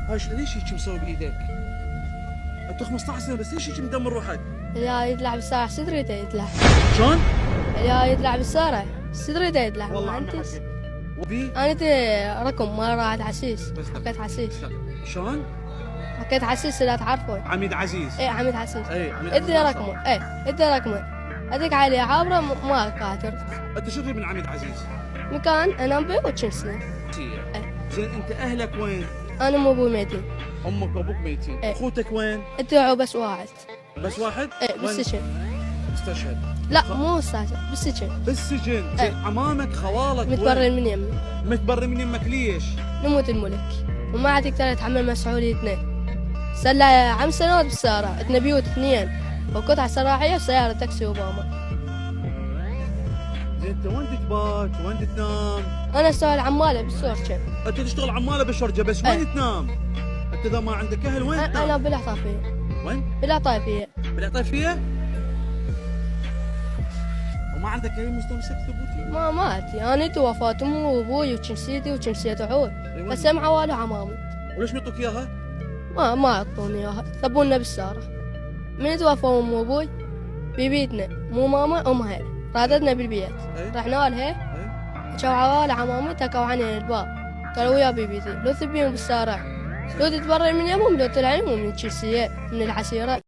هاش ليش هيك مسوي بايدك؟ انت 15 سنه بس ليش هيك مدمر روحك؟ اللي يطلع بالسارع صدري يدلع. شلون؟ اللي يطلع بالسارع صدري يدلع. والله ما عمي انت حكي وبي انا رقم ما راحت عسيس. بس حكيت عسيس. شلون؟ حكيت عسيس لا تعرفون. عميد عزيز. ايه عميد عسيس. اي عميد ادي عزيز. رقمه. ايه ادي رقمه. اديك عليه عابره ما كاتر. انت شو تريد من عميد عزيز؟ مكان انام به وتشنسني. ايه. زين انت اهلك وين؟ انا مو ابوي ميتين. امك وابوك ميتين. إيه. اخوتك وين؟ ادعوا بس واحد. بس واحد؟ ايه وين؟ بالسجن. استشهد. لا مو استاذ بالسجن. بالسجن. زين إيه. عمامك خوالك متبرر وين؟ من يمي. متبرر من يمك ليش؟ نموت الملك وما عاد يقدر يتحمل مسؤوليتنا. صار له عم سنوات بالسيارة، عندنا بيوت اثنين وقطع سراحية وسيارة تاكسي أوباما. زين انت وين تبات؟ وين تنام؟ أنا أشتغل عمالة بالسورشة. انت تشتغل عماله بالشرجه بس إيه. وين تنام؟ انت اذا ما عندك اهل وين أنا تنام؟ بالعطافية. وين؟ بالعطافية. بالعطيفيه؟ وما عندك اي مستمسك ثبوتي؟ ما ماتي، أنا توفات أمي وأبوي وجنسيتي وجنسية عود. أيوة. بس هم عوالي عمامي. وليش ما يعطوك اياها؟ ما أعطوني إياها، ثبونا بالسيارة. من توفوا أمي وأبوي ببيتنا، مو ماما أمها، رادتنا بالبيت. أي. رحنا لها اي. شو عوالي عمامي تكوا عني الباب. قالوا ويا بيبيتي لو تبيهم بالسارع لو تتبرر من يمهم لو طلعين من الجنسية من العسيرة.